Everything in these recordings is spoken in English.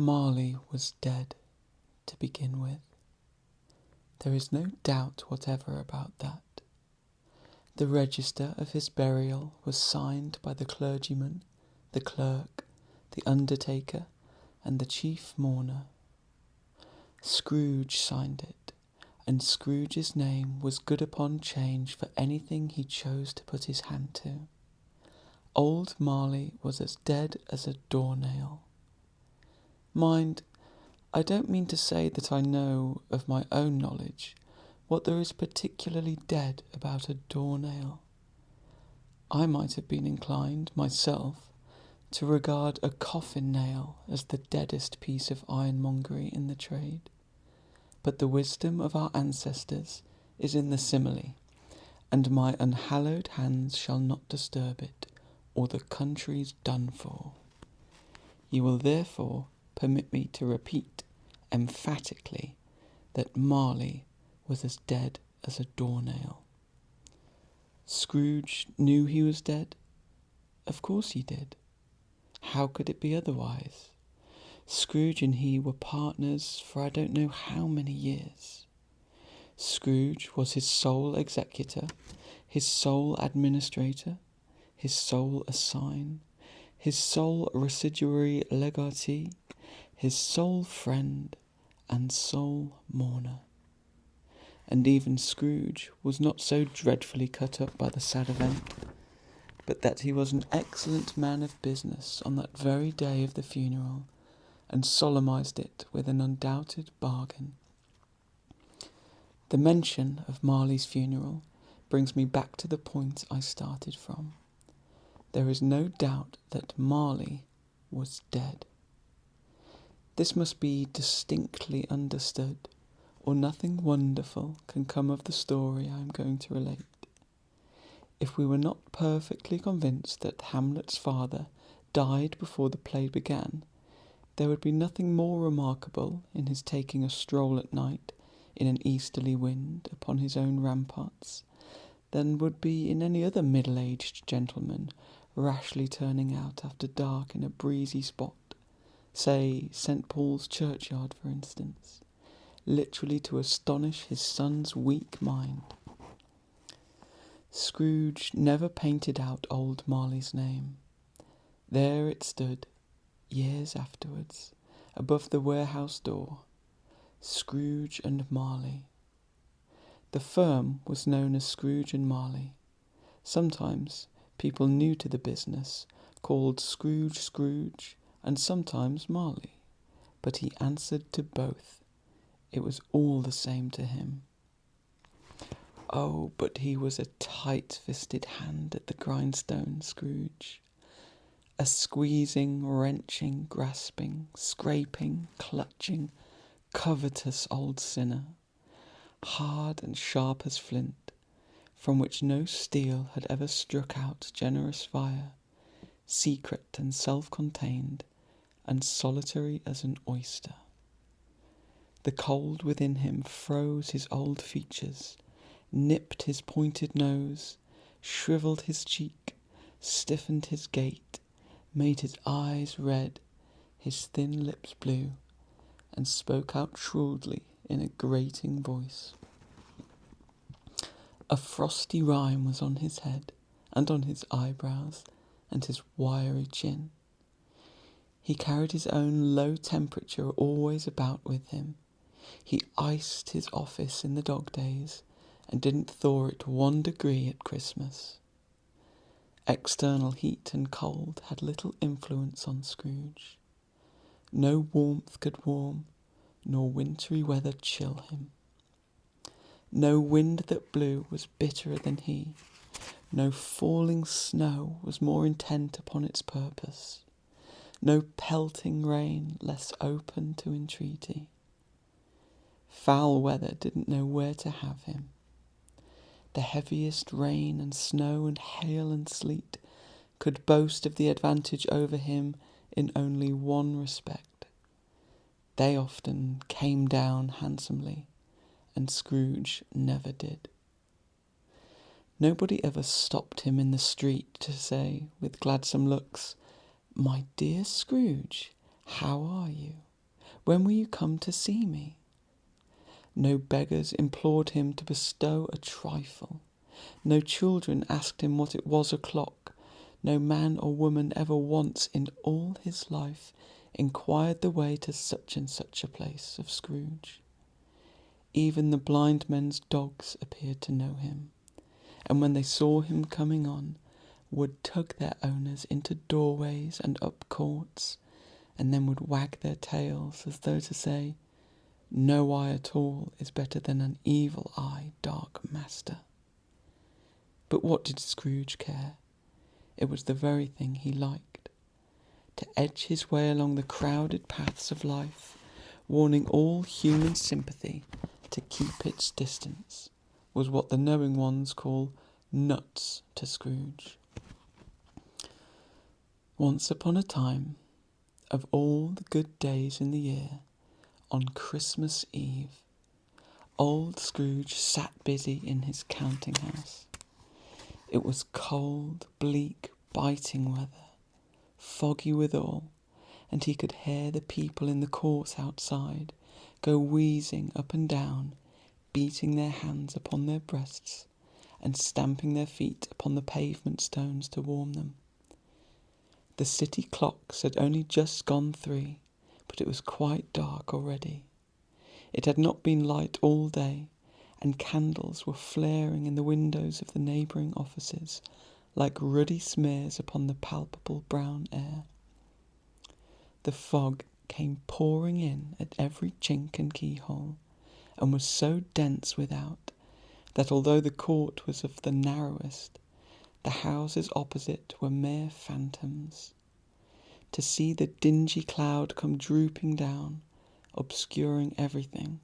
Marley was dead, to begin with. There is no doubt whatever about that. The register of his burial was signed by the clergyman, the clerk, the undertaker, and the chief mourner. Scrooge signed it, and Scrooge's name was good upon change for anything he chose to put his hand to. Old Marley was as dead as a doornail. Mind, I don't mean to say that I know, of my own knowledge, what there is particularly dead about a doornail. I might have been inclined, myself, to regard a coffin nail as the deadest piece of ironmongery in the trade. But the wisdom of our ancestors is in the simile, and my unhallowed hands shall not disturb it, or the country's done for. You will therefore permit me to repeat emphatically that Marley was as dead as a doornail. Scrooge knew he was dead? Of course he did. How could it be otherwise? Scrooge and he were partners for I don't know how many years. Scrooge was his sole executor, his sole administrator, his sole assign, his sole residuary legatee, his sole friend, and sole mourner. And even Scrooge was not so dreadfully cut up by the sad event, but that he was an excellent man of business on that very day of the funeral, and solemnized it with an undoubted bargain. The mention of Marley's funeral brings me back to the point I started from. There is no doubt that Marley was dead. This must be distinctly understood, or nothing wonderful can come of the story I am going to relate. If we were not perfectly convinced that Hamlet's father died before the play began, there would be nothing more remarkable in his taking a stroll at night in an easterly wind upon his own ramparts than would be in any other middle-aged gentleman rashly turning out after dark in a breezy spot, say St. Paul's churchyard, for instance, literally to astonish his son's weak mind. Scrooge never painted out old Marley's name. There it stood, years afterwards, above the warehouse door, Scrooge and Marley. The firm was known as Scrooge and Marley. Sometimes people new to the business called Scrooge, and sometimes Marley, but he answered to both. It was all the same to him. Oh, but he was a tight-fisted hand at the grindstone, Scrooge. A squeezing, wrenching, grasping, scraping, clutching, covetous old sinner, hard and sharp as flint, from which no steel had ever struck out generous fire, secret and self-contained, and solitary as an oyster. The cold within him froze his old features, nipped his pointed nose, shrivelled his cheek, stiffened his gait, made his eyes red, his thin lips blue, and spoke out shrewdly in a grating voice. A frosty rime was on his head, and on his eyebrows, and his wiry chin. He carried his own low temperature always about with him. He iced his office in the dog days, and didn't thaw it 1 degree at Christmas. External heat and cold had little influence on Scrooge. No warmth could warm, nor wintry weather chill him. No wind that blew was bitterer than he. No falling snow was more intent upon its purpose. No pelting rain less open to entreaty. Foul weather didn't know where to have him. The heaviest rain and snow and hail and sleet could boast of the advantage over him in only one respect. They often came down handsomely, and Scrooge never did. Nobody ever stopped him in the street to say, with gladsome looks, "My dear Scrooge, how are you?" When will you come to see me? No beggars implored him to bestow a trifle. No children asked him what it was o'clock. No man or woman ever once in all his life inquired the way to such and such a place of Scrooge. Even the blind men's dogs appeared to know him, and when they saw him coming on, would tug their owners into doorways and up courts, and then would wag their tails as though to say, "No eye at all is better than an evil eye, dark master." But what did Scrooge care? It was the very thing he liked. To edge his way along the crowded paths of life, warning all human sympathy to keep its distance, was what the knowing ones call nuts to Scrooge. Once upon a time, of all the good days in the year, on Christmas Eve, old Scrooge sat busy in his counting house. It was cold, bleak, biting weather, foggy withal, and he could hear the people in the court outside go wheezing up and down, beating their hands upon their breasts and stamping their feet upon the pavement stones to warm them. The city clocks had only just gone 3, but it was quite dark already. It had not been light all day, and candles were flaring in the windows of the neighbouring offices like ruddy smears upon the palpable brown air. The fog came pouring in at every chink and keyhole, and was so dense without that although the court was of the narrowest, the houses opposite were mere phantoms. To see the dingy cloud come drooping down, obscuring everything,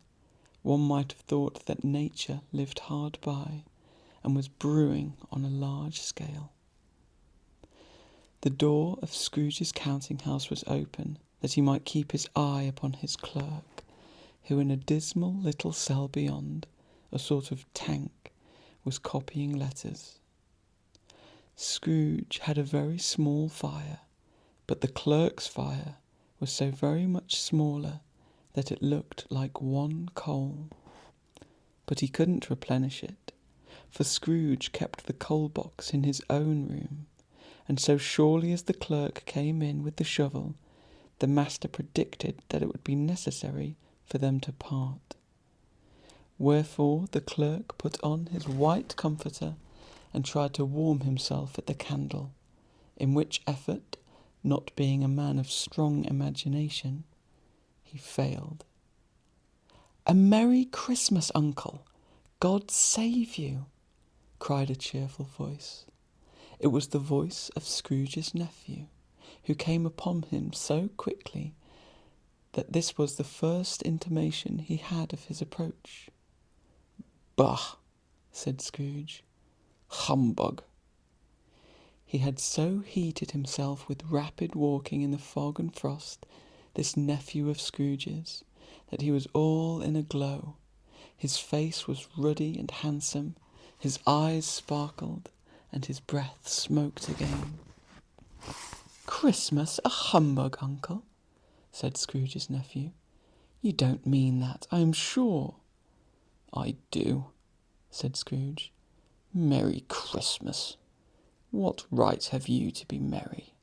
one might have thought that nature lived hard by and was brewing on a large scale. The door of Scrooge's counting house was open, that he might keep his eye upon his clerk, who in a dismal little cell beyond, a sort of tank, was copying letters. Scrooge had a very small fire, but the clerk's fire was so very much smaller that it looked like one coal. But he couldn't replenish it, for Scrooge kept the coal box in his own room, and so surely as the clerk came in with the shovel, the master predicted that it would be necessary for them to part. Wherefore the clerk put on his white comforter and tried to warm himself at the candle, in which effort, not being a man of strong imagination, he failed. "A Merry Christmas, Uncle! God save you!" cried a cheerful voice. It was the voice of Scrooge's nephew, who came upon him so quickly that this was the first intimation he had of his approach. "Bah!" said Scrooge. "Humbug!" He had so heated himself with rapid walking in the fog and frost, this nephew of Scrooge's, that he was all in a glow. His face was ruddy and handsome, his eyes sparkled, and his breath smoked again. "Christmas a humbug, Uncle?" said Scrooge's nephew. "You don't mean that, I am sure." "I do," said Scrooge. "Merry Christmas! What right have you to be merry?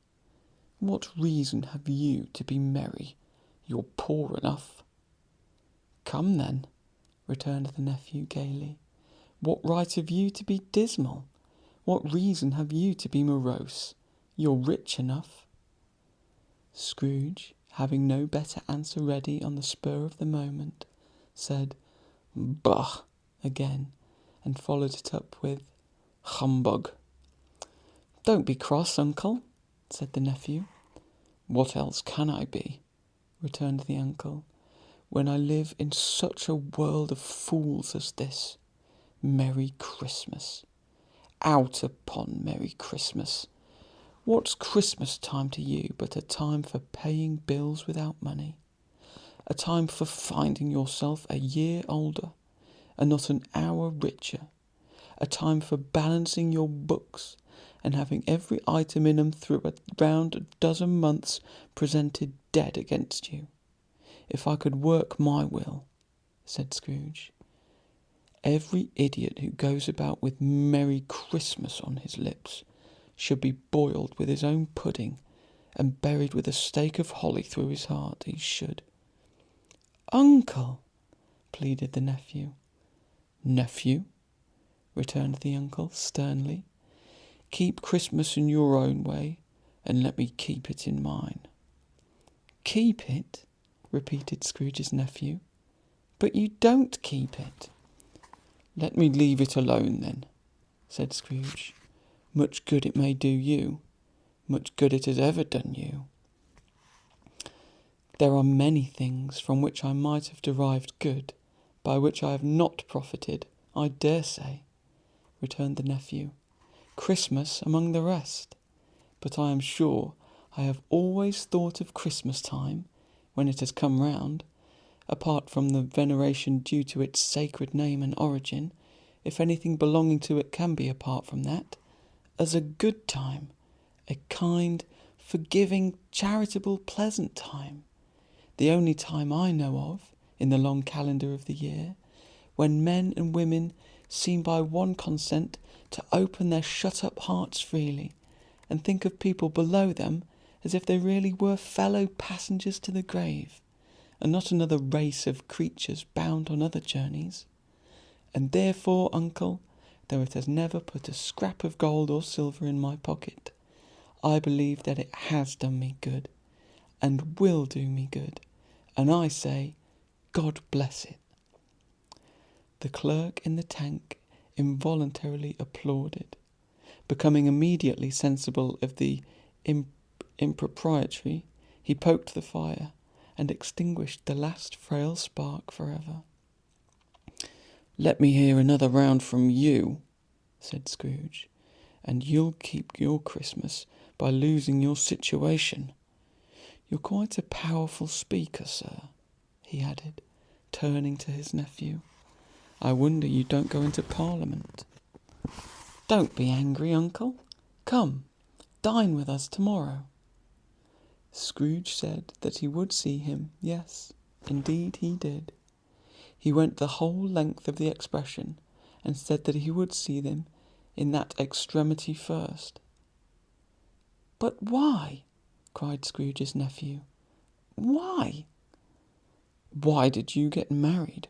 What reason have you to be merry? You're poor enough." "Come then," returned the nephew gaily. "What right have you to be dismal? What reason have you to be morose? You're rich enough." Scrooge, having no better answer ready on the spur of the moment, said "Bah!" again, and followed it up with "Humbug!" "Don't be cross, Uncle," said the nephew. "What else can I be," returned the uncle, "when I live in such a world of fools as this? Merry Christmas! Out upon Merry Christmas! What's Christmas time to you but a time for paying bills without money? A time for finding yourself a year older and not an hour richer? A time for balancing your books and having every item in 'em through round a dozen months presented dead against you? if I could work my will," said Scrooge. "Every idiot who goes about with Merry Christmas on his lips should be boiled with his own pudding and buried with a stake of holly through his heart. He should." "Uncle!" pleaded the nephew. "Nephew," returned the uncle sternly, "keep Christmas in your own way, and let me keep it in mine." "Keep it?" repeated Scrooge's nephew. "But you don't keep it." "Let me leave it alone, then," said Scrooge. "Much good it may do you, much good it has ever done you." "There are many things from which I might have derived good, by which I have not profited, I dare say," returned the nephew. "Christmas among the rest. But I am sure I have always thought of Christmas time, when it has come round, apart from the veneration due to its sacred name and origin, if anything belonging to it can be apart from that, as a good time, a kind, forgiving, charitable, pleasant time, the only time I know of, in the long calendar of the year, when men and women seem by one consent to open their shut-up hearts freely, and think of people below them as if they really were fellow passengers to the grave, and not another race of creatures bound on other journeys. And therefore, uncle, though it has never put a scrap of gold or silver in my pocket, I believe that it has done me good, and will do me good, and I say, God bless it." The clerk in the tank involuntarily applauded. Becoming immediately sensible of the impropriety, he poked the fire, and extinguished the last frail spark forever. "Let me hear another round from you," said Scrooge, "and you'll keep your Christmas by losing your situation. You're quite a powerful speaker, sir," he added, turning to his nephew. "I wonder you don't go into Parliament." "Don't be angry, uncle. Come, dine with us tomorrow." Scrooge said that he would see him. Yes, indeed he did. He went the whole length of the expression, and said that he would see them in that extremity first. "But why?" cried Scrooge's nephew. "Why?" "Why did you get married?"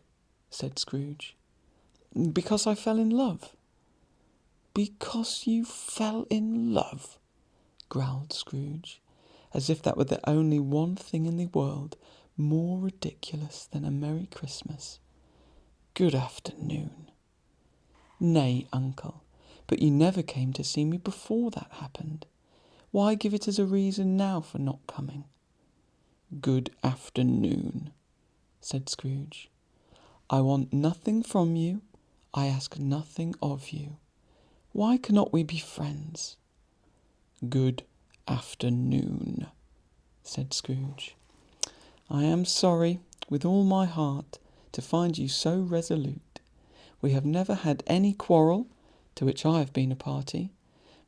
said Scrooge. "Because I fell in love." "Because you fell in love?" growled Scrooge, as if that were the only one thing in the world more ridiculous than a Merry Christmas. "Good afternoon." "Nay, uncle, but you never came to see me before that happened. Why give it as a reason now for not coming?" "Good afternoon," said Scrooge. "I want nothing from you. I ask nothing of you. Why cannot we be friends?" "Good afternoon," said Scrooge. "I am sorry, with all my heart, to find you so resolute. We have never had any quarrel, to which I have been a party,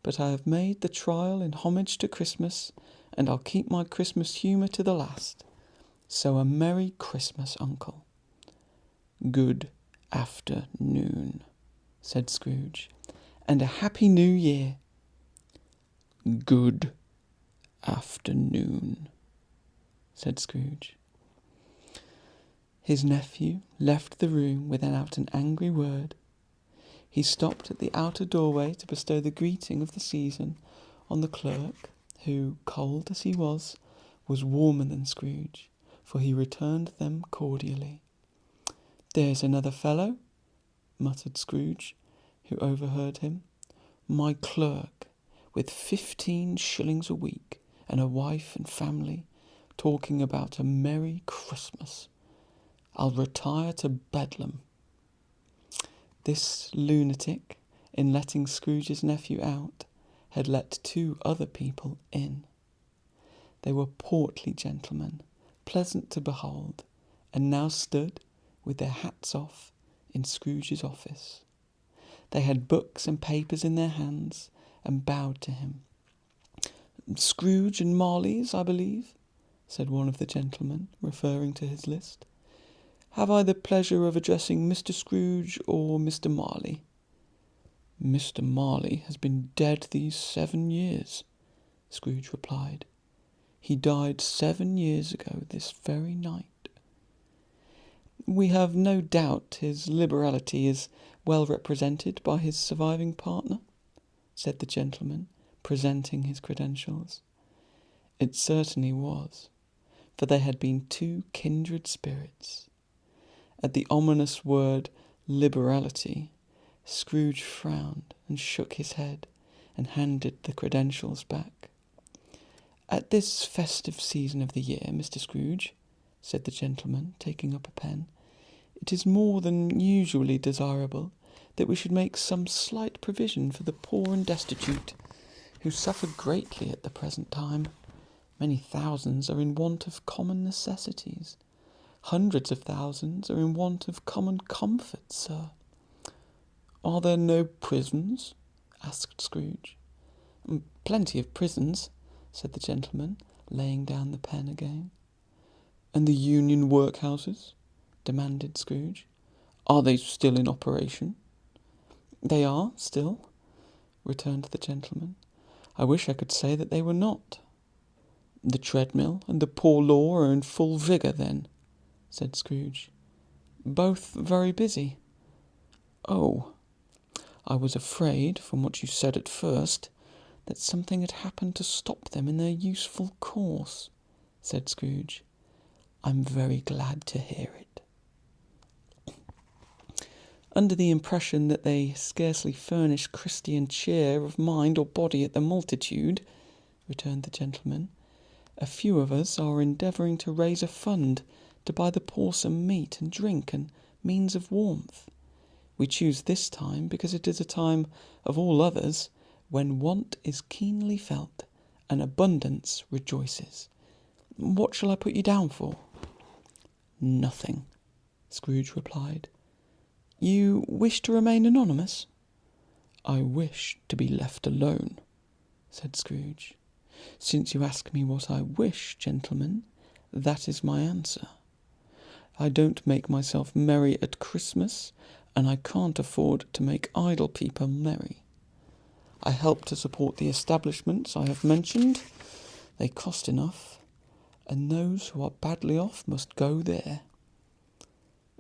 but I have made the trial in homage to Christmas, and I'll keep my Christmas humour to the last. So a Merry Christmas, uncle." "Good afternoon," said Scrooge, "and a Happy New Year." "Good afternoon," said Scrooge. His nephew left the room without an angry word. He stopped at the outer doorway to bestow the greeting of the season on the clerk, who, cold as he was warmer than Scrooge, for he returned them cordially. "There's another fellow," muttered Scrooge, who overheard him. "My clerk, with 15 shillings a week, and a wife and family, talking about a Merry Christmas. I'll retire to Bedlam." This lunatic, in letting Scrooge's nephew out, had let 2 other people in. They were portly gentlemen, pleasant to behold, and now stood, with their hats off, in Scrooge's office. They had books and papers in their hands, and bowed to him. "Scrooge and Marley's, I believe?" said one of the gentlemen, referring to his list. "Have I the pleasure of addressing Mr. Scrooge or Mr. Marley?" "Mr. Marley has been dead these 7 years," Scrooge replied. "He died 7 years ago this very night." "We have no doubt his liberality is well represented by his surviving partner," said the gentleman, presenting his credentials. It certainly was, for they had been 2 kindred spirits. At the ominous word liberality, Scrooge frowned and shook his head and handed the credentials back. "At this festive season of the year, Mr. Scrooge," said the gentleman, taking up a pen, "it is more than usually desirable that we should make some slight provision for the poor and destitute, who suffer greatly at the present time. Many thousands are in want of common necessities. Hundreds of thousands are in want of common comforts, sir." "Are there no prisons?" asked Scrooge. "Plenty of prisons," said the gentleman, laying down the pen again. "And the Union workhouses?" demanded Scrooge. "Are they still in operation?" "They are, still," returned the gentleman. "I wish I could say that they were not." "The treadmill and the poor law are in full vigour, then?" said Scrooge. "Both very busy." "Oh, I was afraid, from what you said at first, that something had happened to stop them in their useful course," said Scrooge. "I'm very glad to hear it." "Under the impression that they scarcely furnish Christian cheer of mind or body at the multitude," returned the gentleman, "a few of us are endeavouring to raise a fund to buy the poor some meat and drink and means of warmth. We choose this time because it is a time, of all others, when want is keenly felt and abundance rejoices. What shall I put you down for?" "Nothing," Scrooge replied. "You wish to remain anonymous?" "I wish to be left alone," said Scrooge. "Since you ask me what I wish, gentlemen, that is my answer. I don't make myself merry at Christmas, and I can't afford to make idle people merry. I help to support the establishments I have mentioned. They cost enough, and those who are badly off must go there."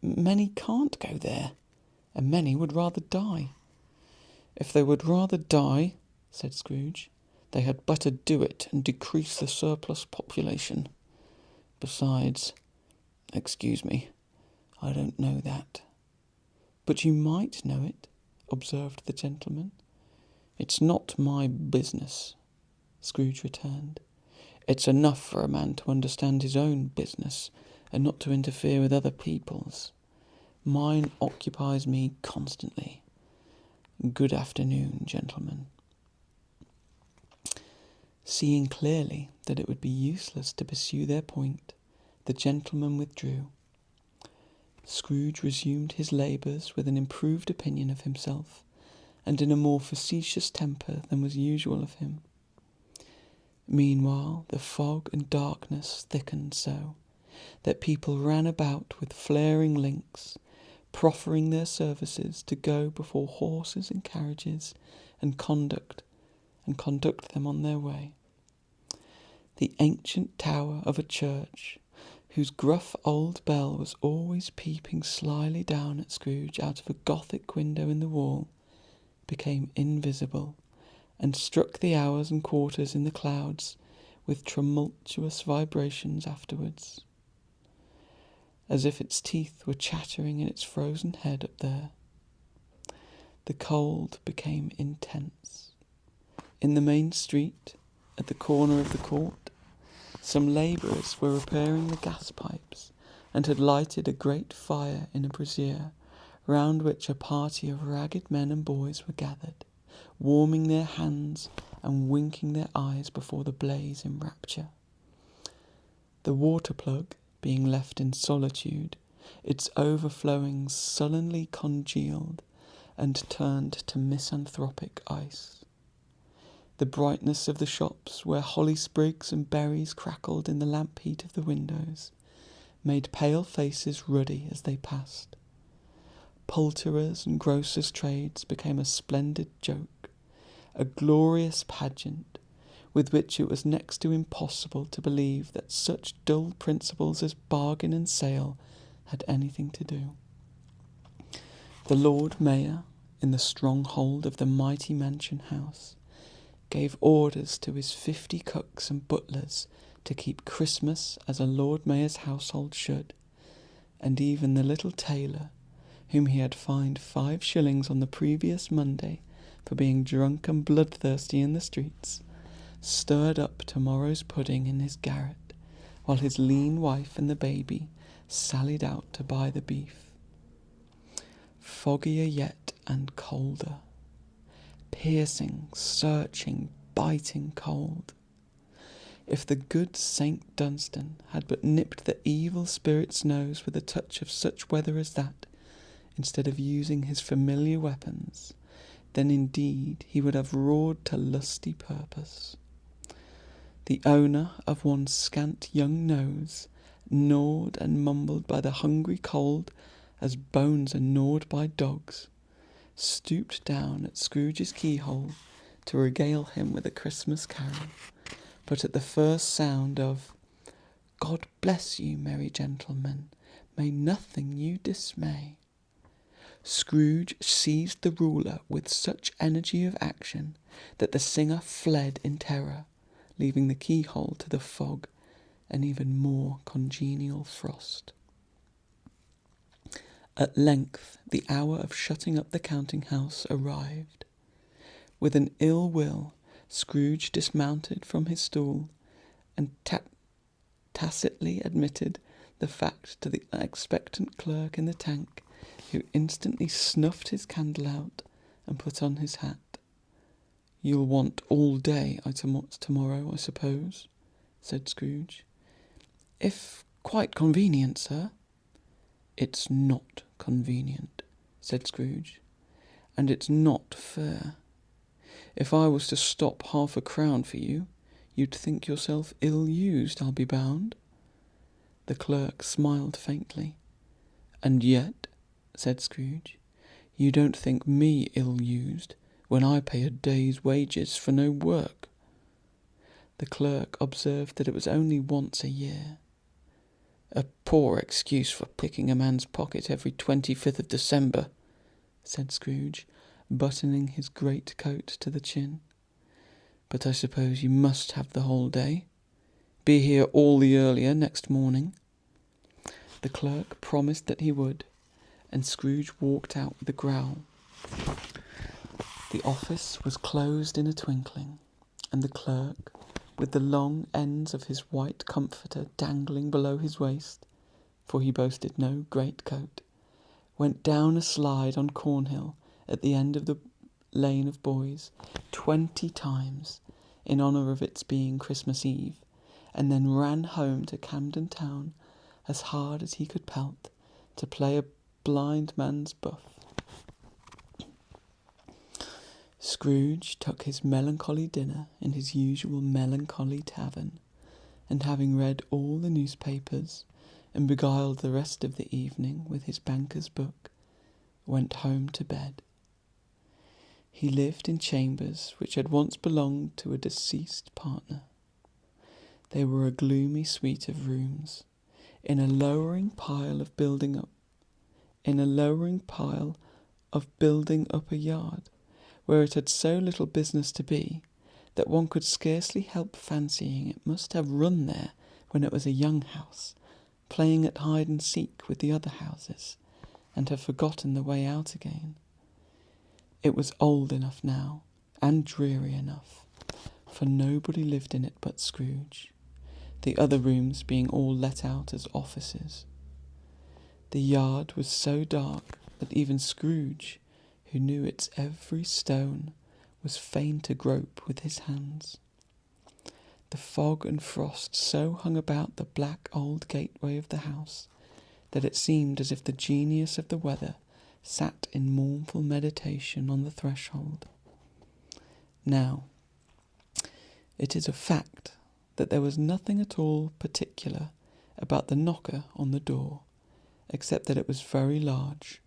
"Many can't go there, and many would rather die." "If they would rather die," said Scrooge, "they had better do it and decrease the surplus population. Besides, excuse me, I don't know that." "But you might know it," observed the gentleman. "It's not my business," Scrooge returned. "It's enough for a man to understand his own business and not to interfere with other people's. Mine occupies me constantly. Good afternoon, gentlemen." Seeing clearly that it would be useless to pursue their point, the gentleman withdrew. Scrooge resumed his labours with an improved opinion of himself, and in a more facetious temper than was usual of him. Meanwhile the fog and darkness thickened so, that people ran about with flaring links, proffering their services to go before horses and carriages and conduct them on their way. The ancient tower of a church, whose gruff old bell was always peeping slyly down at Scrooge out of a Gothic window in the wall, became invisible, and struck the hours and quarters in the clouds with tumultuous vibrations afterwards, as if its teeth were chattering in its frozen head up there. The cold became intense. In the main street, at the corner of the court, some labourers were repairing the gas pipes, and had lighted a great fire in a brazier, round which a party of ragged men and boys were gathered, warming their hands and winking their eyes before the blaze in rapture. The water plug being left in solitude, its overflowings sullenly congealed and turned to misanthropic ice. The brightness of the shops, where holly sprigs and berries crackled in the lamp heat of the windows, made pale faces ruddy as they passed. Poulterers' and grocers' trades became a splendid joke, a glorious pageant, with which it was next to impossible to believe that such dull principles as bargain and sale had anything to do. The Lord Mayor, in the stronghold of the mighty mansion house, gave orders to his 50 cooks and butlers to keep Christmas as a Lord Mayor's household should, and even the little tailor, whom he had fined 5 shillings on the previous Monday for being drunk and bloodthirsty in the streets, stirred up tomorrow's pudding in his garret, while his lean wife and the baby sallied out to buy the beef. Foggier yet and colder. Piercing, searching, biting cold. If the good Saint Dunstan had but nipped the evil spirit's nose with a touch of such weather as that, instead of using his familiar weapons, then indeed he would have roared to lusty purpose. The owner of one scant young nose, gnawed and mumbled by the hungry cold as bones are gnawed by dogs, stooped down at Scrooge's keyhole to regale him with a Christmas carol, but at the first sound of "God bless you, merry gentlemen, may nothing you dismay," Scrooge seized the ruler with such energy of action that the singer fled in terror, leaving the keyhole to the fog and even more congenial frost. At length the hour of shutting up the counting-house arrived. With an ill will, Scrooge dismounted from his stool and tacitly admitted the fact to the expectant clerk in the tank, who instantly snuffed his candle out and put on his hat. "You'll want all day tomorrow, I suppose," said Scrooge. "If quite convenient, sir." "It's not convenient," said Scrooge, "and it's not fair. If I was to stop 1/2 crown for you, you'd think yourself ill-used, I'll be bound." The clerk smiled faintly. "And yet," said Scrooge, "you don't think me ill-used when I pay a day's wages for no work." The clerk observed that it was only once a year. "A poor excuse for picking a man's pocket every 25th of December," said Scrooge, buttoning his great coat to the chin. "But I suppose you must have the whole day. Be here all the earlier next morning." The clerk promised that he would, and Scrooge walked out with a growl. The office was closed in a twinkling, and the clerk, with the long ends of his white comforter dangling below his waist, for he boasted no greatcoat, went down a slide on Cornhill at the end of the lane of boys 20 times in honour of its being Christmas Eve, and then ran home to Camden Town as hard as he could pelt to play a blind man's buff. Scrooge took his melancholy dinner in his usual melancholy tavern, and having read all the newspapers and beguiled the rest of the evening with his banker's book, went home to bed. He lived in chambers which had once belonged to a deceased partner. They were a gloomy suite of rooms, in a lowering pile of building up a yard, where it had so little business to be that one could scarcely help fancying it must have run there when it was a young house, playing at hide-and-seek with the other houses, and have forgotten the way out again. It was old enough now, and dreary enough, for nobody lived in it but Scrooge, the other rooms being all let out as offices. The yard was so dark that even Scrooge, who knew its every stone, was fain to grope with his hands. The fog and frost so hung about the black old gateway of the house that it seemed as if the genius of the weather sat in mournful meditation on the threshold. Now, It is a fact that there was nothing at all particular about the knocker on the door, except that it was very large.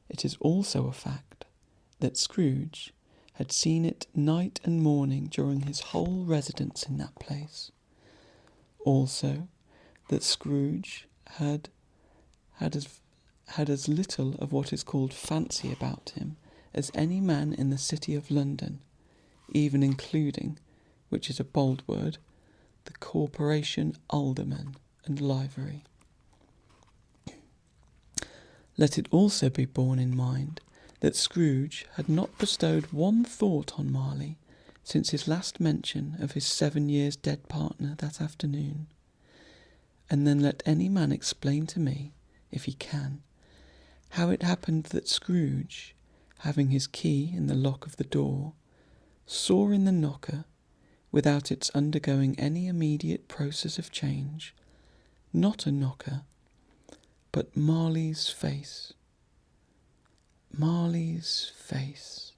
It is also a fact that Scrooge had seen it night and morning during his whole residence in that place. Also, that Scrooge had as little of what is called fancy about him as any man in the city of London, even including, which is a bold word, the corporation alderman and livery. Let it also be borne in mind that Scrooge had not bestowed one thought on Marley since his last mention of his 7 years dead partner that afternoon. And then let any man explain to me, if he can, how it happened that Scrooge, having his key in the lock of the door, saw in the knocker, without its undergoing any immediate process of change, not a knocker, but Marley's face. Marley's face.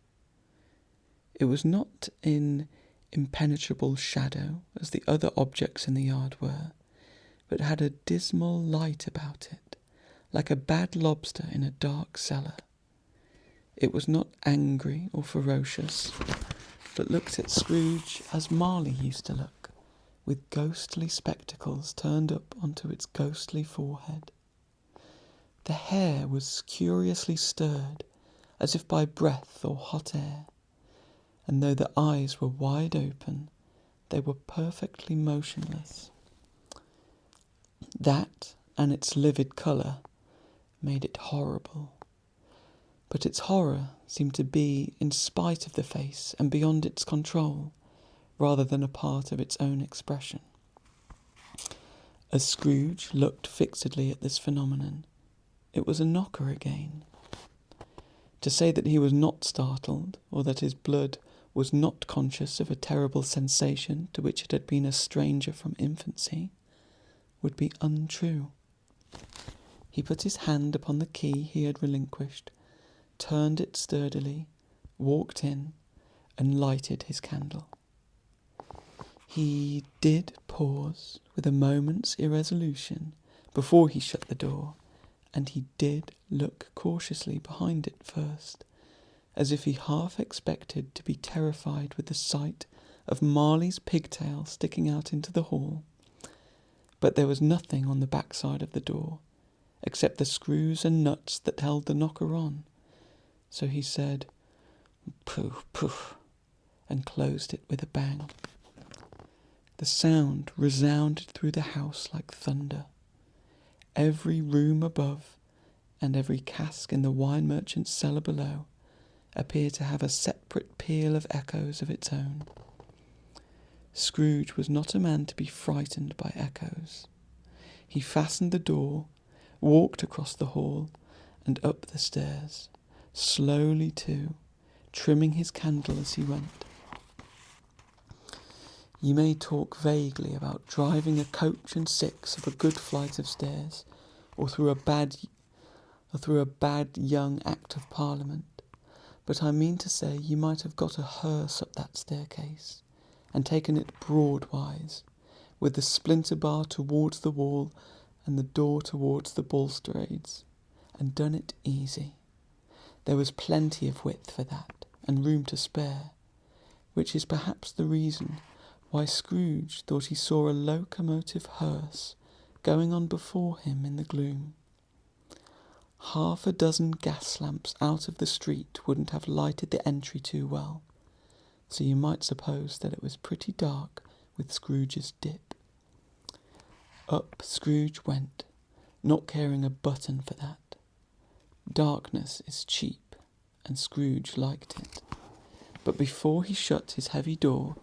It was not in impenetrable shadow, as the other objects in the yard were, but had a dismal light about it, like a bad lobster in a dark cellar. It was not angry or ferocious, but looked at Scrooge as Marley used to look, with ghostly spectacles turned up onto its ghostly forehead. The hair was curiously stirred, as if by breath or hot air, and though the eyes were wide open, they were perfectly motionless. That, and its livid colour, made it horrible. But its horror seemed to be in spite of the face and beyond its control, rather than a part of its own expression. As Scrooge looked fixedly at this phenomenon, it was a knocker again. To say that he was not startled, or that his blood was not conscious of a terrible sensation to which it had been a stranger from infancy, would be untrue. He put his hand upon the key he had relinquished, turned it sturdily, walked in, and lighted his candle. He did pause with a moment's irresolution before he shut the door, and he did look cautiously behind it first, as if he half expected to be terrified with the sight of Marley's pigtail sticking out into the hall. But there was nothing on the backside of the door, except the screws and nuts that held the knocker on. So he said, "Pooh, pooh," and closed it with a bang. The sound resounded through the house like thunder. Every room above, and every cask in the wine merchant's cellar below, appeared to have a separate peal of echoes of its own. Scrooge was not a man to be frightened by echoes. He fastened the door, walked across the hall, and up the stairs, slowly too, trimming his candle as he went. You may talk vaguely about driving a coach and six up a good flight of stairs, or through a bad young Act of Parliament, but I mean to say you might have got a hearse up that staircase, and taken it broadwise, with the splinter bar towards the wall and the door towards the balustrades, and done it easy. There was plenty of width for that, and room to spare, which is perhaps the reason why Scrooge thought he saw a locomotive hearse going on before him in the gloom. 6 gas lamps out of the street wouldn't have lighted the entry too well, so you might suppose that it was pretty dark with Scrooge's dip. Up Scrooge went, not caring a button for that. Darkness is cheap, and Scrooge liked it. But before he shut his heavy door,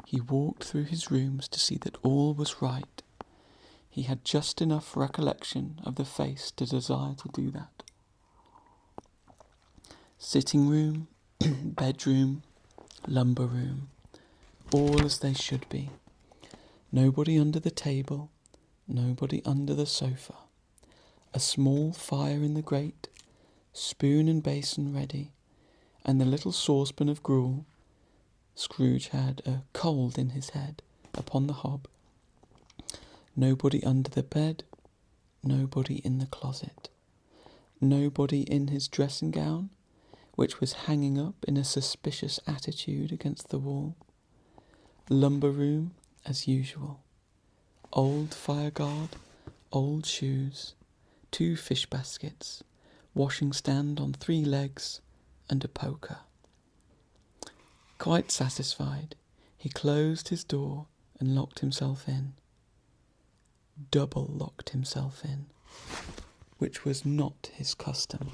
he walked through his rooms to see that all was right. He had just enough recollection of the face to desire to do that. Sitting room, bedroom, lumber room, all as they should be. Nobody under the table, nobody under the sofa. A small fire in the grate, spoon and basin ready, and the little saucepan of gruel, Scrooge had a cold in his head upon the hob. Nobody under the bed, nobody in the closet, nobody in his dressing gown, which was hanging up in a suspicious attitude against the wall. Lumber room as usual. Old fire guard, old shoes, 2 fish baskets, washing stand on 3 legs, and a poker. Quite satisfied, he closed his door and locked himself in. Double locked himself in, which was not his custom.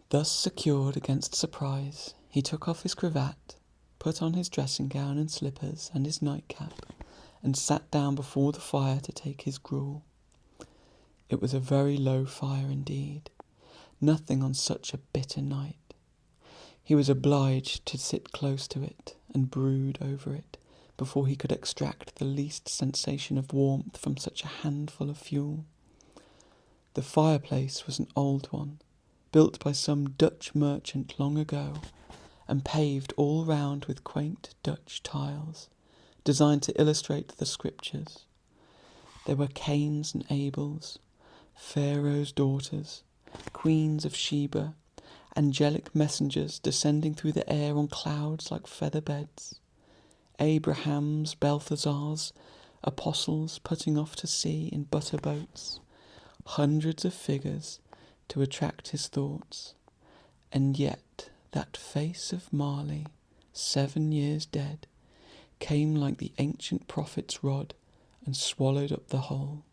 Thus secured against surprise, he took off his cravat, put on his dressing gown and slippers and his nightcap, and sat down before the fire to take his gruel. It was a very low fire indeed, nothing on such a bitter night. He was obliged to sit close to it and brood over it before he could extract the least sensation of warmth from such a handful of fuel. The fireplace was an old one, built by some Dutch merchant long ago, and paved all round with quaint Dutch tiles, designed to illustrate the scriptures. There were Cains and Abels, Pharaoh's daughters, queens of Sheba, angelic messengers descending through the air on clouds like feather beds, Abrahams, Balthazars, apostles putting off to sea in butter boats, hundreds of figures to attract his thoughts, and yet that face of Marley, 7 years dead, came like the ancient prophet's rod and swallowed up the whole.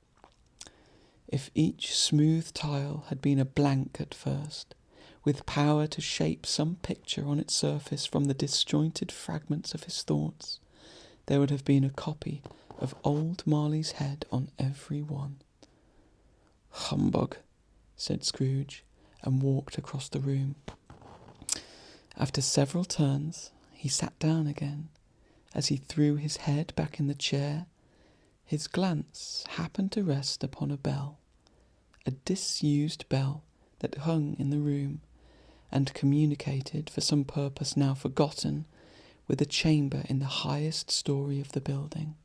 If each smooth tile had been a blank at first, with power to shape some picture on its surface from the disjointed fragments of his thoughts, there would have been a copy of old Marley's head on every one. "Humbug," said Scrooge, and walked across the room. After several turns, he sat down again. As he threw his head back in the chair, his glance happened to rest upon a bell, a disused bell that hung in the room, and communicated, for some purpose now forgotten, with a chamber in the highest story of the building.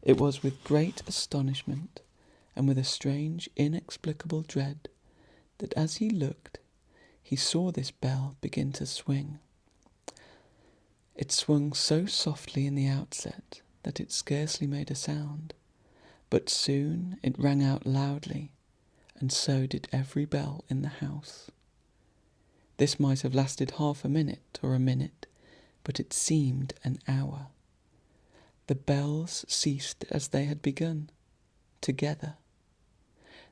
It was with great astonishment, and with a strange, inexplicable dread, that as he looked, he saw this bell begin to swing. It swung so softly in the outset that it scarcely made a sound, but soon it rang out loudly, and so did every bell in the house. This might have lasted half a minute or a minute, but it seemed an hour. The bells ceased as they had begun, together.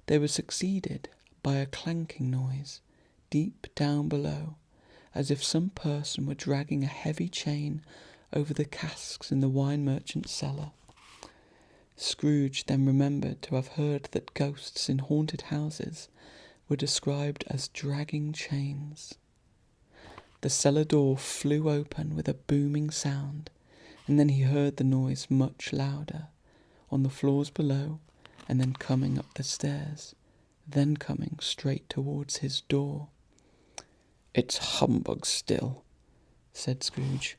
They were succeeded by a clanking noise deep down below, as if some person were dragging a heavy chain over the casks in the wine merchant's cellar. Scrooge then remembered to have heard that ghosts in haunted houses were described as dragging chains. The cellar door flew open with a booming sound, and then he heard the noise much louder, on the floors below, and then coming up the stairs, then coming straight towards his door. "It's humbug still," said Scrooge.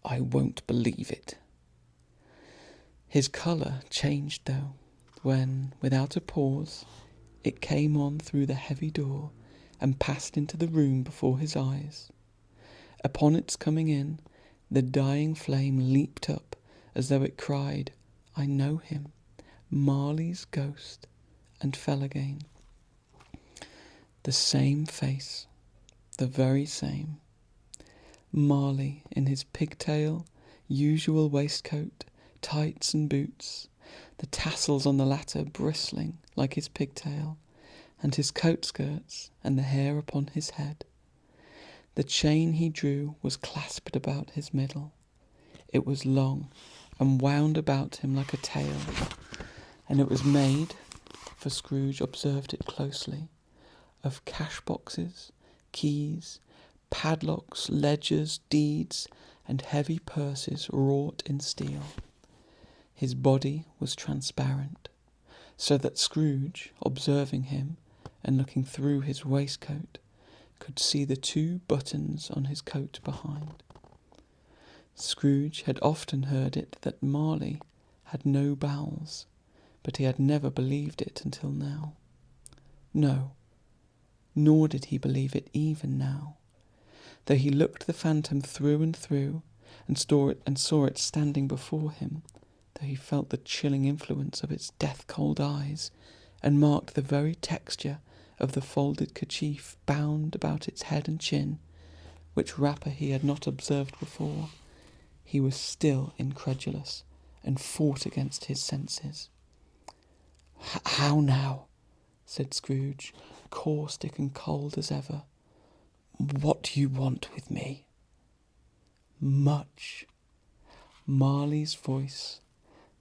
"I won't believe it." His colour changed, though, when, without a pause, it came on through the heavy door and passed into the room before his eyes. Upon its coming in, the dying flame leaped up as though it cried, "I know him, Marley's ghost," and fell again. The same face, the very same. Marley in his pigtail, usual waistcoat, tights and boots, the tassels on the latter bristling like his pigtail, and his coat skirts and the hair upon his head. The chain he drew was clasped about his middle. It was long and wound about him like a tail, and it was made, for Scrooge observed it closely, of cash boxes, keys, padlocks, ledgers, deeds, and heavy purses wrought in steel. His body was transparent, so that Scrooge, observing him, and looking through his waistcoat, could see the 2 buttons on his coat behind. Scrooge had often heard it that Marley had no bowels, but he had never believed it until now. No, nor did he believe it even now, though he looked the phantom through and through, and saw it standing before him, though he felt the chilling influence of its death-cold eyes, and marked the very texture of the folded kerchief bound about its head and chin, which wrapper he had not observed before. He was still incredulous, and fought against his senses. "How now?" said Scrooge, caustic and cold as ever. "What do you want with me?" "Much." Marley's voice,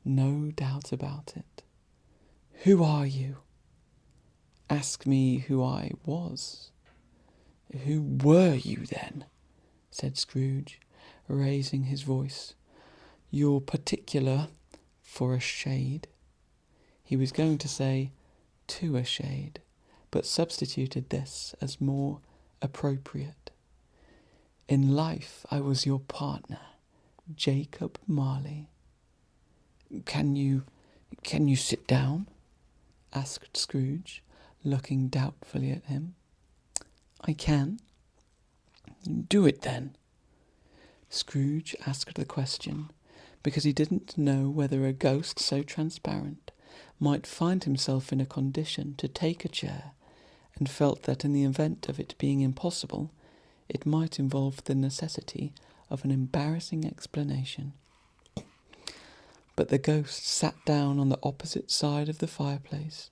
no doubt about it. "Who are you?" "Ask me who I was." "Who were you, then?" said Scrooge, raising his voice. "You're particular for a shade." He was going to say "to a shade," but substituted this as more appropriate. "In life I was your partner, Jacob Marley." Can you sit down?" asked Scrooge, looking doubtfully at him. "I can." "Do it, then." Scrooge asked the question because he didn't know whether a ghost so transparent might find himself in a condition to take a chair, and felt that in the event of it being impossible, it might involve the necessity of an embarrassing explanation. But the ghost sat down on the opposite side of the fireplace,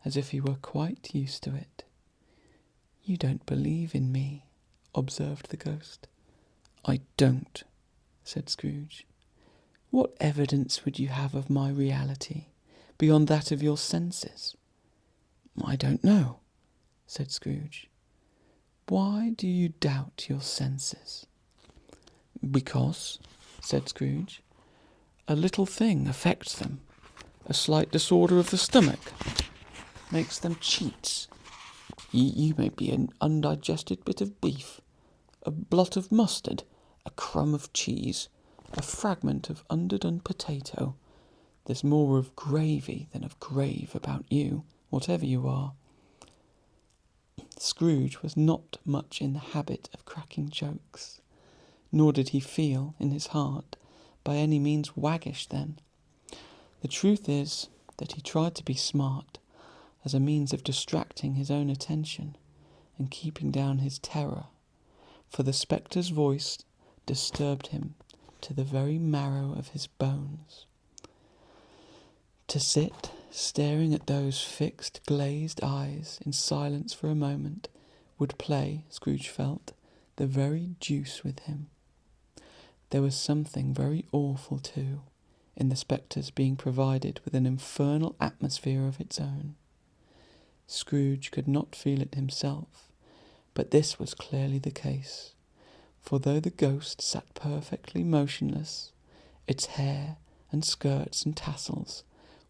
as if he were quite used to it. "You don't believe in me," observed the ghost. "I don't," said Scrooge. "What evidence would you have of my reality, beyond that of your senses?" "I don't know," said Scrooge. "Why do you doubt your senses?" "Because," said Scrooge, "a little thing affects them. A slight disorder of the stomach makes them cheats. You may be an undigested bit of beef, a blot of mustard, a crumb of cheese, a fragment of underdone potato. There's more of gravy than of grave about you, whatever you are." Scrooge was not much in the habit of cracking jokes, nor did he feel, in his heart, by any means waggish then. The truth is that he tried to be smart, as a means of distracting his own attention and keeping down his terror, for the spectre's voice disturbed him to the very marrow of his bones. To sit staring at those fixed, glazed eyes in silence for a moment would play, Scrooge felt, the very deuce with him. There was something very awful, too, in the spectre's being provided with an infernal atmosphere of its own. Scrooge could not feel it himself, but this was clearly the case, for though the ghost sat perfectly motionless, its hair and skirts and tassels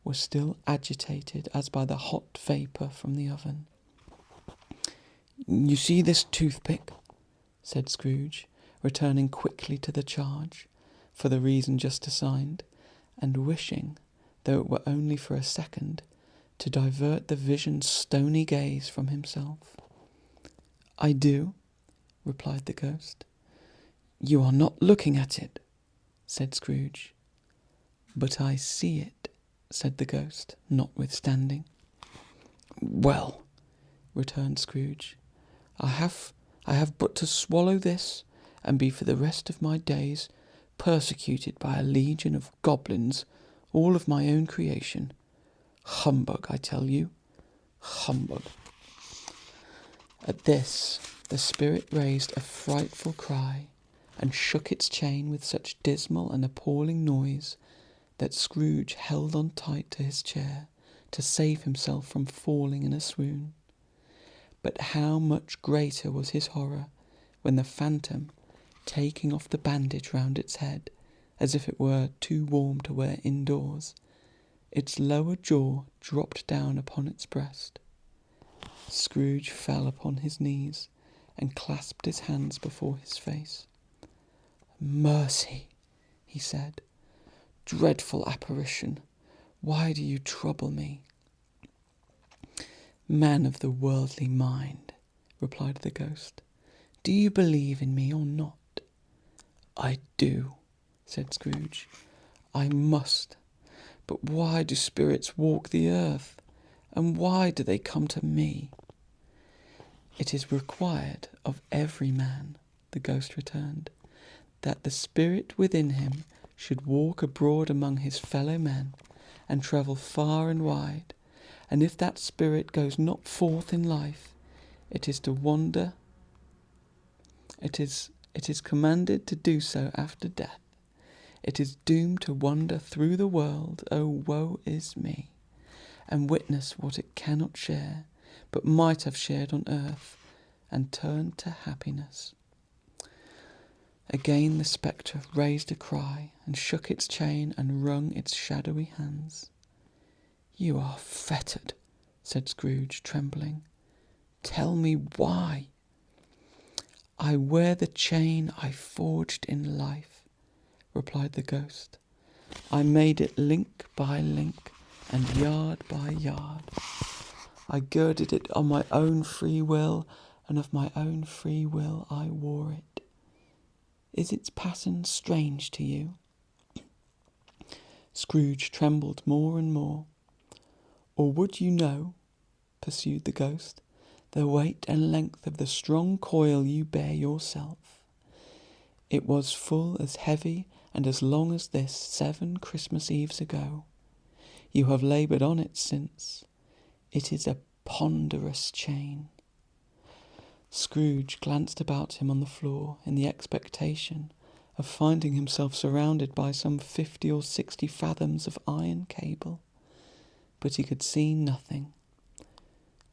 were still agitated as by the hot vapour from the oven. "You see this toothpick?" said Scrooge, returning quickly to the charge, for the reason just assigned, and wishing, though it were only for a second, to divert the vision's stony gaze from himself. "I do," replied the ghost. "You are not looking at it," said Scrooge. "But I see it," said the ghost, notwithstanding. "Well," returned Scrooge, I have but to swallow this, and be for the rest of my days persecuted by a legion of goblins, all of my own creation. Humbug, I tell you, humbug." At this, the spirit raised a frightful cry, and shook its chain with such dismal and appalling noise that Scrooge held on tight to his chair to save himself from falling in a swoon. But how much greater was his horror when the phantom, taking off the bandage round its head, as if it were too warm to wear indoors, its lower jaw dropped down upon its breast. Scrooge fell upon his knees, and clasped his hands before his face. "Mercy," he said. "Dreadful apparition, why do you trouble me?" "Man of the worldly mind," replied the ghost, "do you believe in me or not?" "I do," said Scrooge. "I must. But why do spirits walk the earth? And why do they come to me?" "It is required of every man," the ghost returned, "that the spirit within him should walk abroad among his fellow men, and travel far and wide, and if that spirit goes not forth in life, it is to wander. It is commanded to do so after death. It is doomed to wander through the world, oh woe is me, and witness what it cannot share, but might have shared on earth, and turned to happiness." Again the spectre raised a cry, and shook its chain, and wrung its shadowy hands. "You are fettered," said Scrooge, trembling. "Tell me why." "I wear the chain I forged in life," replied the ghost. "I made it link by link, and yard by yard. I girded it on my own free will, and of my own free will I wore it. Is its pattern strange to you?" Scrooge trembled more and more. "Or would you know," pursued the ghost, "the weight and length of the strong coil you bear yourself? It was full as heavy and as long as this 7 Christmas Eves ago. You have laboured on it since. It is a ponderous chain." Scrooge glanced about him on the floor in the expectation of finding himself surrounded by some 50 or 60 fathoms of iron cable, but he could see nothing.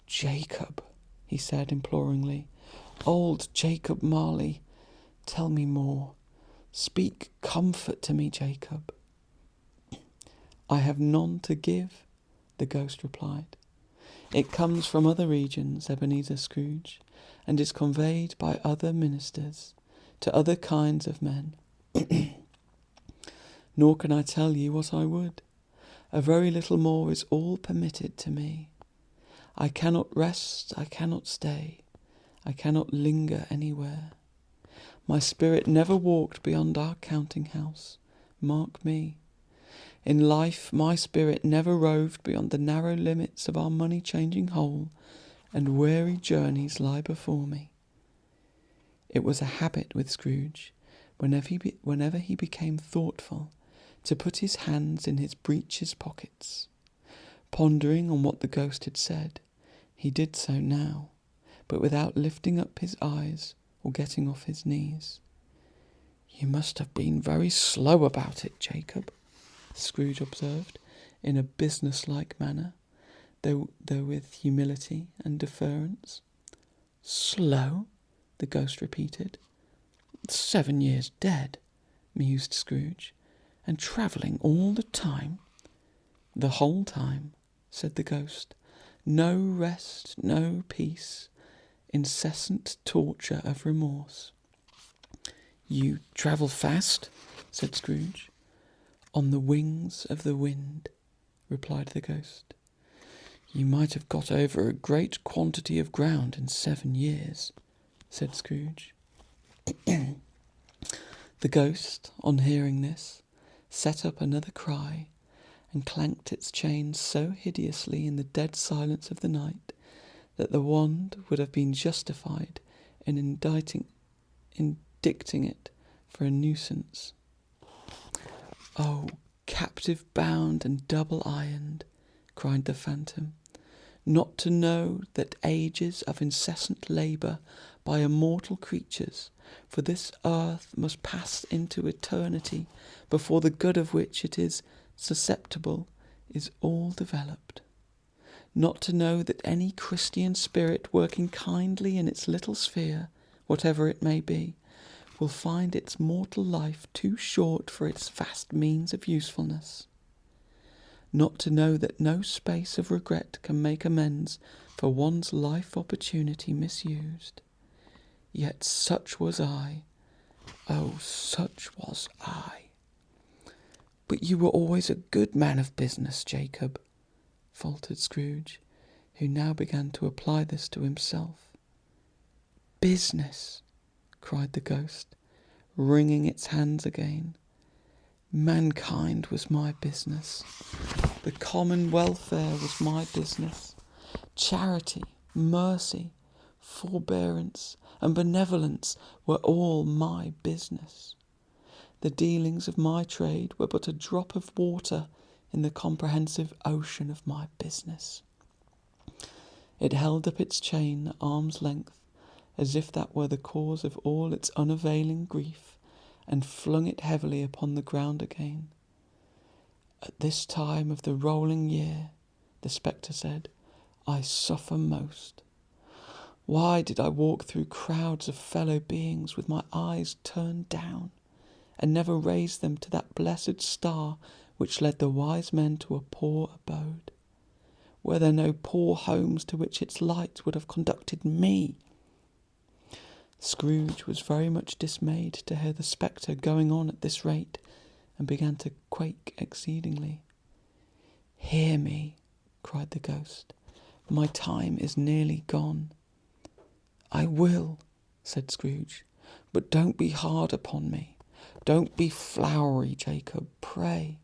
"Jacob," he said imploringly, "old Jacob Marley, tell me more. Speak comfort to me, Jacob." "I have none to give," the ghost replied. "It comes from other regions, Ebenezer Scrooge, and is conveyed by other ministers to other kinds of men. Nor can I tell you what I would. A very little more is all permitted to me. I cannot rest, I cannot stay, I cannot linger anywhere. My spirit never walked beyond our counting-house, mark me. In life my spirit never roved beyond the narrow limits of our money-changing hole, and weary journeys lie before me." It was a habit with Scrooge, whenever he became thoughtful, to put his hands in his breeches pockets. Pondering on what the ghost had said, he did so now, but without lifting up his eyes or getting off his knees. "You must have been very slow about it, Jacob," Scrooge observed, in a business-like manner, though with humility and deference. "Slow?" the ghost repeated. 7 years dead," mused Scrooge, "and travelling all the time." "The whole time," said the ghost. "No rest, no peace, incessant torture of remorse." "You travel fast?" said Scrooge. "On the wings of the wind," replied the ghost. "You might have got over a great quantity of ground in 7 years," said Scrooge. The ghost, on hearing this, set up another cry, and clanked its chain so hideously in the dead silence of the night that the wand would have been justified in indicting it for a nuisance. "Oh, captive bound and double ironed," cried the phantom, "not to know that ages of incessant labour by immortal creatures for this earth must pass into eternity before the good of which it is susceptible is all developed. Not to know that any Christian spirit working kindly in its little sphere, whatever it may be, will find its mortal life too short for its vast means of usefulness. Not to know that no space of regret can make amends for one's life opportunity misused. yet such was I. Oh, such was I. But you were always a good man of business, Jacob, faltered Scrooge, who now began to apply this to himself. Business, cried the ghost, wringing its hands again. Mankind was my business. The common welfare was my business. Charity, mercy, forbearance, and benevolence were all my business. The dealings of my trade were but a drop of water in the comprehensive ocean of my business. It held up its chain at arm's length, as if that were the cause of all its unavailing grief, and flung it heavily upon the ground again. At this time of the rolling year, the spectre said, I suffer most. Why did I walk through crowds of fellow beings with my eyes turned down, and never raise them to that blessed star which led the wise men to a poor abode? Were there no poor homes to which its light would have conducted me? Scrooge was very much dismayed to hear the spectre going on at this rate, and began to quake exceedingly. Hear me, cried the ghost. My time is nearly gone. I will, said Scrooge, but don't be hard upon me. Don't be flowery, Jacob, pray.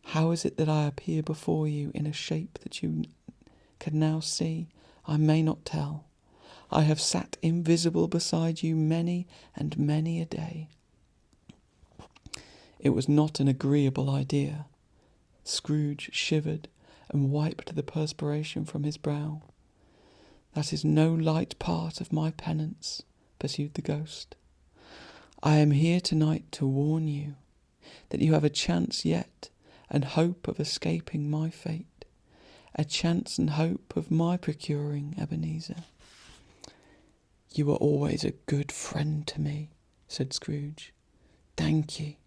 How is it that I appear before you in a shape that you can now see? I may not tell. I have sat invisible beside you many and many a day. It was not an agreeable idea. Scrooge shivered and wiped the perspiration from his brow. That is no light part of my penance, pursued the ghost. I am here tonight to warn you that you have a chance yet and hope of escaping my fate, a chance and hope of my procuring Ebenezer. You were always a good friend to me, said Scrooge. Thank ye.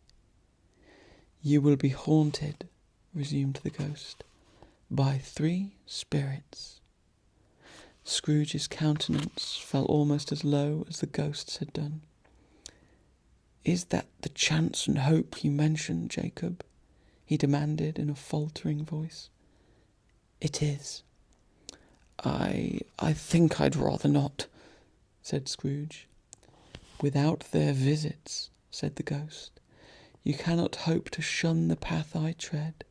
You will be haunted, resumed the ghost, by 3 spirits. Scrooge's countenance fell almost as low as the ghost's had done. Is that the chance and hope you mentioned, Jacob? He demanded in a faltering voice. It is. I think I'd rather not, said Scrooge. Without their visits, said the ghost, you cannot hope to shun the path I tread.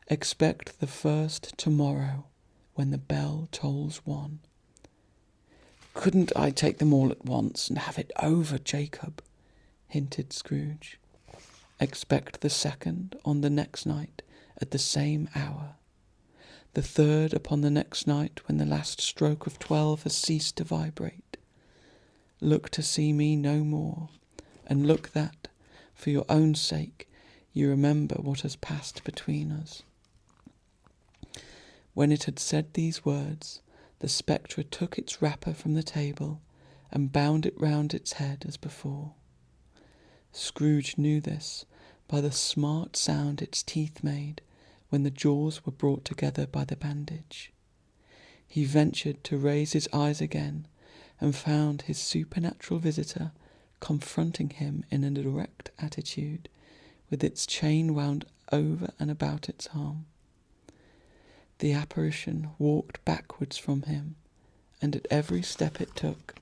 Expect the first tomorrow, when the bell tolls 1. Couldn't I take them all at once and have it over, Jacob? Hinted Scrooge. Expect the second on the next night at the same hour. The third upon the next night when the last stroke of 12 has ceased to vibrate. Look to see me no more, and look that, for your own sake, you remember what has passed between us. When it had said these words, the spectre took its wrapper from the table and bound it round its head as before. Scrooge knew this by the smart sound its teeth made when the jaws were brought together by the bandage. He ventured to raise his eyes again and found his supernatural visitor confronting him in an erect attitude, with its chain wound over and about its arm. The apparition walked backwards from him, and at every step it took,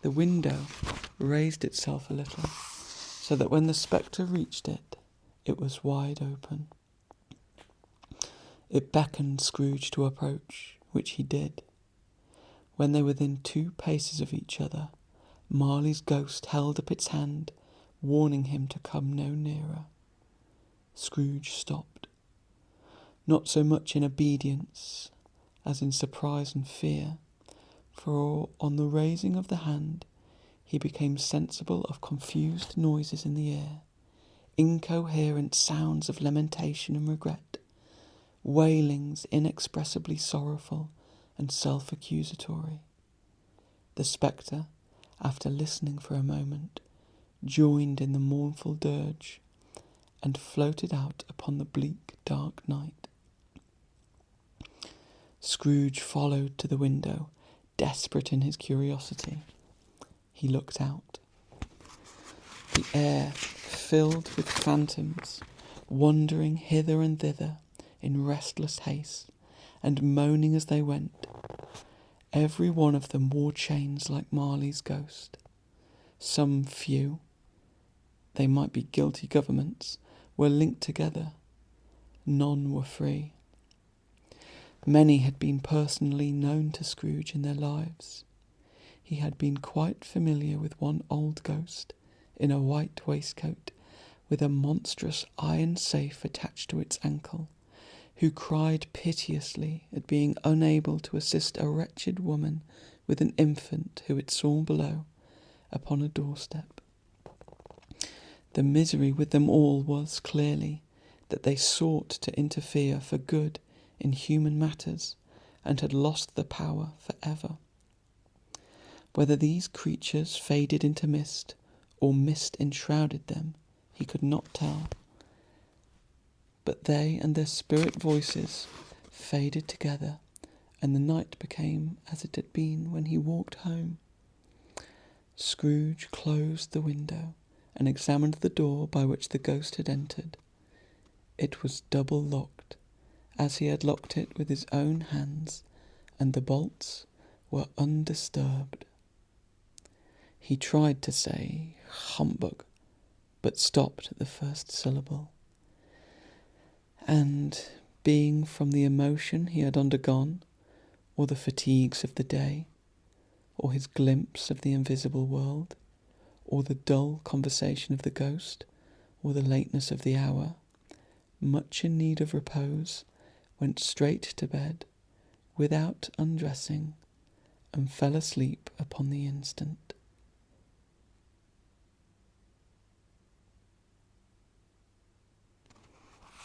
the window raised itself a little, so that when the spectre reached it, it was wide open. It beckoned Scrooge to approach, which he did. When they were within 2 paces of each other, Marley's ghost held up its hand, warning him to come no nearer. Scrooge stopped, not so much in obedience as in surprise and fear, for on the raising of the hand he became sensible of confused noises in the air, incoherent sounds of lamentation and regret, wailings inexpressibly sorrowful and self-accusatory. The spectre, after listening for a moment, joined in the mournful dirge, and floated out upon the bleak, dark night. Scrooge followed to the window, desperate in his curiosity, He looked out. The air filled with phantoms, wandering hither and thither in restless haste, and moaning as they went. Every one of them wore chains like Marley's ghost. Some few, they might be guilty governments, were linked together. None were free. Many had been personally known to Scrooge in their lives. He had been quite familiar with one old ghost in a white waistcoat with a monstrous iron safe attached to its ankle, who cried piteously at being unable to assist a wretched woman with an infant who it saw below upon a doorstep. The misery with them all was, clearly, that they sought to interfere for good in human matters, and had lost the power for ever. Whether these creatures faded into mist, or mist enshrouded them, he could not tell. But they and their spirit voices faded together, and the night became as it had been when he walked home. Scrooge closed the window and examined the door by which the ghost had entered. It was double locked, as he had locked it with his own hands, and the bolts were undisturbed. He tried to say humbug, but stopped at the first syllable. And, being from the emotion he had undergone, or the fatigues of the day, or his glimpse of the invisible world, or the dull conversation of the ghost, or the lateness of the hour, much in need of repose, went straight to bed, without undressing, and fell asleep upon the instant.